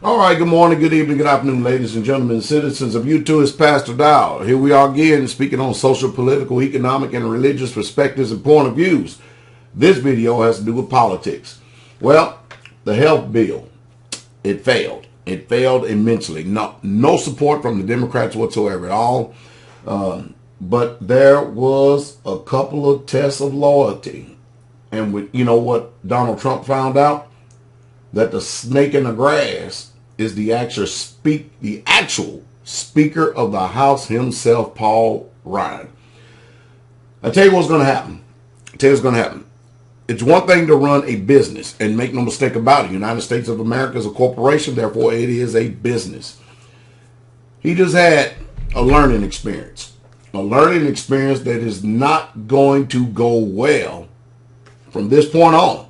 All right, good morning, good evening, good afternoon, ladies and gentlemen, citizens of YouTube. It's Pastor Dowell. Here we are again speaking on social, political, economic, and religious perspectives and point of views. This video has to do with politics. Well, the health bill, it failed. It failed immensely. No support from the Democrats whatsoever at all. But there was a couple of tests of loyalty. And you know what Donald Trump found out? That the snake in the grass is the actual Speaker of the House himself, Paul Ryan. I tell you what's going to happen. It's one thing to run a business, and make no mistake about it, United States of America is a corporation, therefore it is a business. He just had a learning experience that is not going to go well from this point on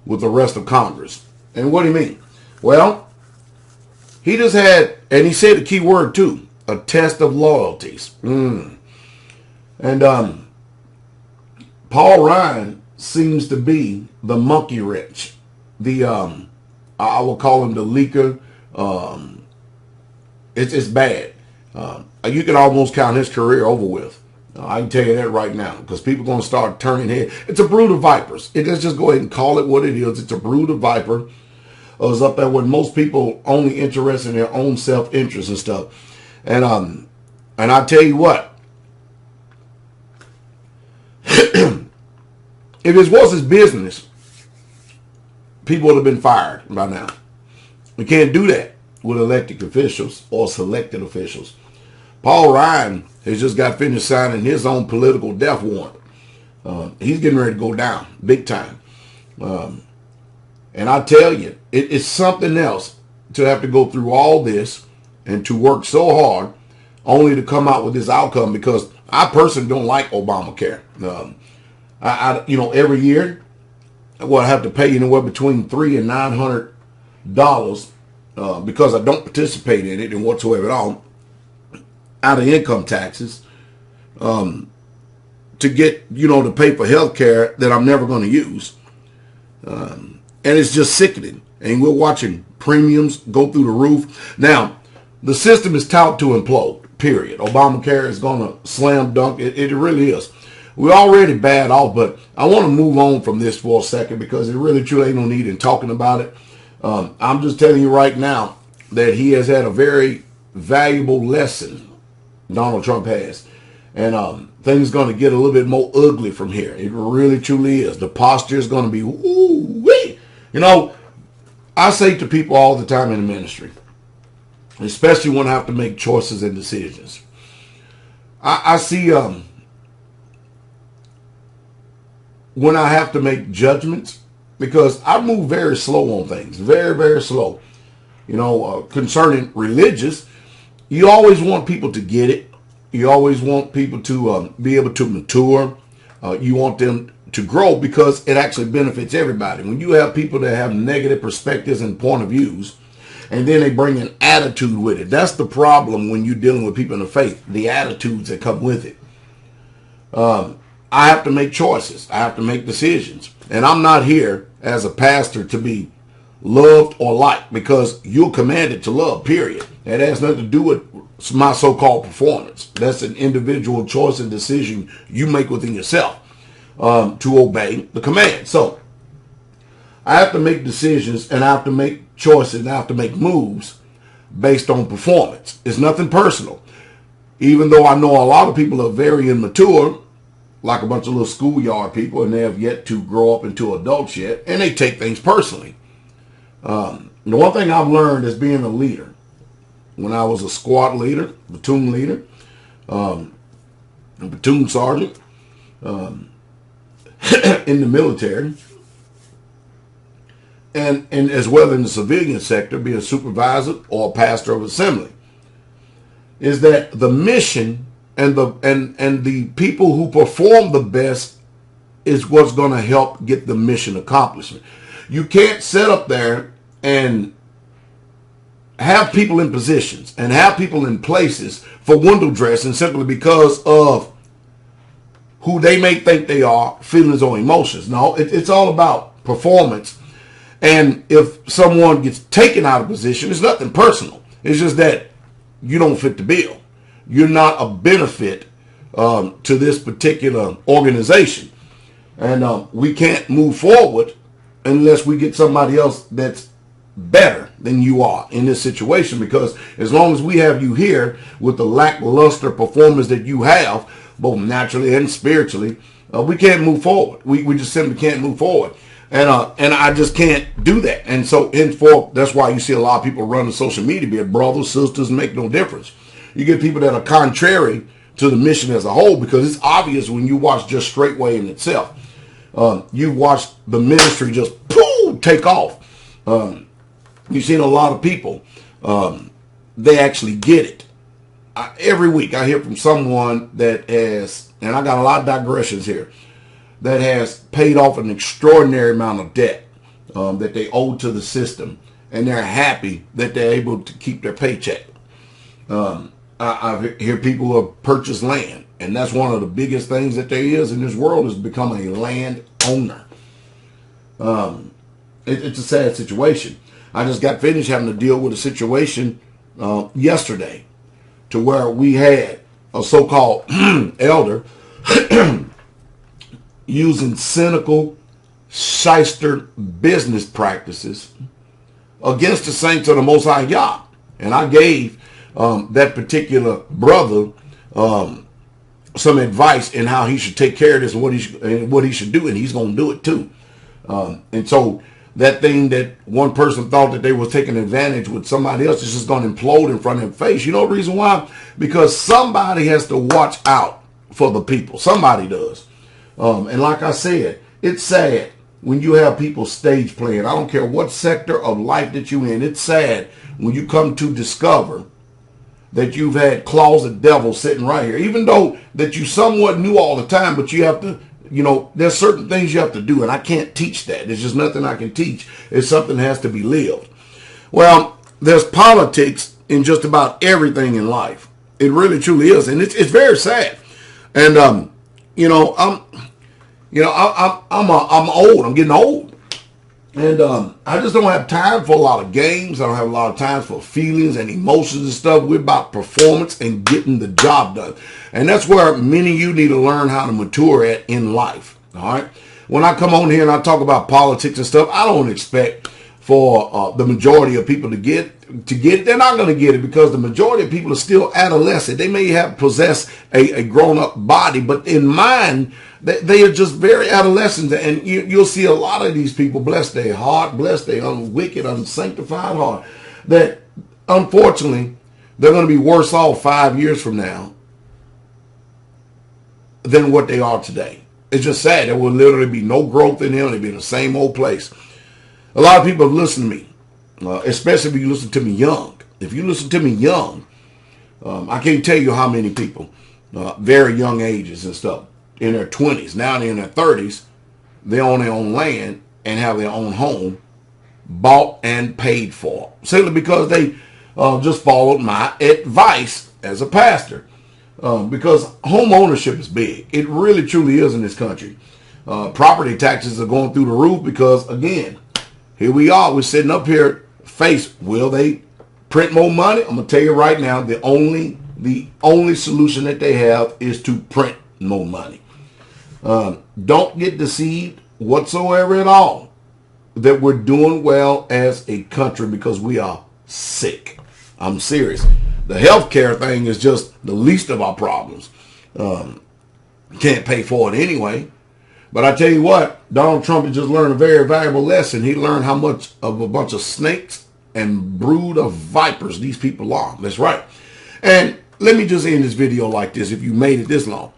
with the rest of Congress. And what do you mean? Well, he just had, and he said a key word too, a test of loyalties. And Paul Ryan seems to be the monkey wrench. I will call him the leaker. It's bad. You can almost count his career over with. I can tell you that right now, because people are going to start turning head. It's a brood of vipers. Let's just go ahead and call it what it is. It's a brood of viper. Is up there with most people only interested in their own self-interest and stuff. And I tell you what, if this was his business, people would have been fired by now. We can't do that with elected officials or selected officials. Paul Ryan has just got finished signing his own political death warrant. He's getting ready to go down big time. And I tell you, it's something else to have to go through all this and to work so hard only to come out with this outcome, because I personally don't like Obamacare. Every year, I have to pay anywhere between $300 and $900 because I don't participate in it and whatsoever at all, out of income taxes, to get, to pay for health care that I'm never going to use. And it's just sickening. And we're watching premiums go through the roof. Now, the system is touted to implode, period. Obamacare is going to slam dunk. It really is. We're already bad off, but I want to move on from this for a second, because it really truly ain't no need in talking about it. I'm just telling you right now that he has had a very valuable lesson, Donald Trump has. And things going to get a little bit more ugly from here. It really truly is. The posture is going to be, ooh-wee. I say to people all the time in the ministry, especially when I have to make choices and decisions, I see when I have to make judgments, because I move very slow on things, very, very slow. Concerning religious, you always want people to get it. You always want people to be able to mature. You want them to grow, because it actually benefits everybody. When you have people that have negative perspectives and point of views, and then they bring an attitude with it, that's the problem when you're dealing with people in the faith, the attitudes that come with it. I have to make choices. I have to make decisions. And I'm not here as a pastor to be loved or liked, because you're commanded to love, period. That has nothing to do with my so-called performance. That's an individual choice and decision you make within yourself. To obey the command. So I have to make decisions, and I have to make choices, and I have to make moves based on performance. It's nothing personal. Even though I know a lot of people are very immature, like a bunch of little schoolyard people, and they have yet to grow up into adults yet, and they take things personally. The one thing I've learned is being a leader. When I was a squad leader, platoon leader, a platoon sergeant, in the military, and as well in the civilian sector, be a supervisor or a pastor of assembly, is that the mission and the people who perform the best is what's going to help get the mission accomplishment. You can't sit up there and have people in positions and have people in places for window dressing simply because of who they may think they are, feelings or emotions. No, it's all about performance. And if someone gets taken out of position, it's nothing personal. It's just that you don't fit the bill. You're not a benefit to this particular organization. And we can't move forward unless we get somebody else that's better than you are in this situation. Because as long as we have you here with the lackluster performance that you have, both naturally and spiritually, we can't move forward. We just simply can't move forward. And I just can't do that. And so henceforth, that's why you see a lot of people running social media, be it brothers, sisters, make no difference. You get people that are contrary to the mission as a whole, because it's obvious when you watch just Straightway in itself. You watch the ministry just take off. You've seen a lot of people, they actually get it. Every week I hear from someone that has, and I got a lot of digressions here, that has paid off an extraordinary amount of debt that they owe to the system, and they're happy that they're able to keep their paycheck. I hear people who have purchased land, and that's one of the biggest things that there is in this world, is become a land owner. It's a sad situation. I just got finished having to deal with a situation yesterday to where we had a so-called elder using cynical, shyster business practices against the saints of the Most High Yah. And I gave that particular brother some advice in how he should take care of this and what he should do, and he's going to do it too. And so that thing that one person thought that they was taking advantage with somebody else is just going to implode in front of their face. You know the reason why? Because somebody has to watch out for the people. Somebody does. And like I said, it's sad when you have people stage playing. I don't care what sector of life that you're in. It's sad when you come to discover that you've had closet devils sitting right here. Even though that you somewhat knew all the time, but you have to, there's certain things you have to do, and I can't teach that. There's just nothing I can teach. It's something that has to be lived. Well, there's politics in just about everything in life. It really truly is, and it's very sad. And I'm old. I'm getting old. And I just don't have time for a lot of games. I don't have a lot of time for feelings and emotions and stuff. We're about performance and getting the job done. And that's where many of you need to learn how to mature at in life. All right. When I come on here and I talk about politics and stuff, I don't expect for the majority of people to get it. They're not going to get it, because the majority of people are still adolescent. They may have possessed a grown-up body, but in mind, they are just very adolescent. And you'll see a lot of these people, bless their heart, bless their wicked, unsanctified heart, that unfortunately they're going to be worse off 5 years from now than what they are today. It's just sad. There will literally be no growth in them. They'll be in the same old place. A lot of people have listened to me, especially if you listen to me young. If you listen to me young, I can't tell you how many people, very young ages and stuff, in their 20s, now they're in their 30s, they own their own land and have their own home, bought and paid for, simply because they just followed my advice as a pastor. Because home ownership is big. It really truly is in this country. Property taxes are going through the roof because, again, here we are. We're sitting up here will they print more money? I'm going to tell you right now, the only solution that they have is to print more money. Don't get deceived whatsoever at all that we're doing well as a country, because we are sick. I'm serious. The healthcare thing is just the least of our problems. Can't pay for it anyway. But I tell you what, Donald Trump has just learned a very valuable lesson. He learned how much of a bunch of snakes and brood of vipers these people are. That's right. And let me just end this video like this, if you made it this long.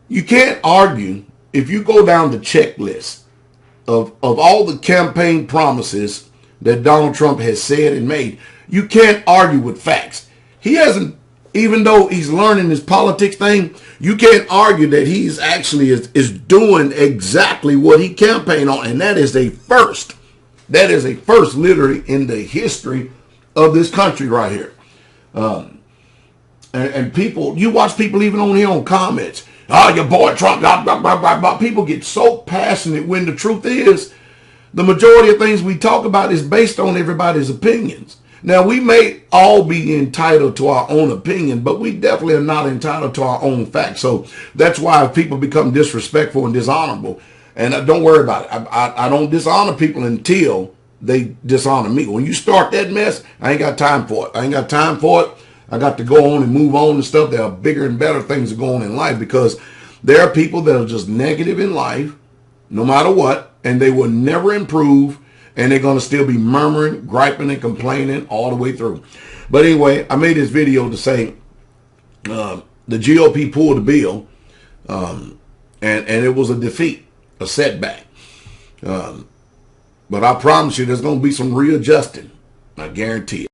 You can't argue if you go down the checklist of all the campaign promises that Donald Trump has said and made. You can't argue with facts. He hasn't, even though he's learning this politics thing, you can't argue that he's actually is doing exactly what he campaigned on. And that is a first. That is a first literally in the history of this country right here. And people, you watch people even on here on comments. Oh, your boy Trump, blah, blah, blah, blah, blah. People get so passionate when the truth is, the majority of things we talk about is based on everybody's opinions. Now, we may all be entitled to our own opinion, but we definitely are not entitled to our own facts. So that's why people become disrespectful and dishonorable. And don't worry about it. I don't dishonor people until they dishonor me. When you start that mess, I ain't got time for it. I ain't got time for it. I got to go on and move on and stuff. There are bigger and better things that go on in life, because there are people that are just negative in life, no matter what, and they will never improve. And they're going to still be murmuring, griping, and complaining all the way through. But anyway, I made this video to say the GOP pulled the bill, and it was a defeat, a setback. But I promise you there's going to be some readjusting. I guarantee it.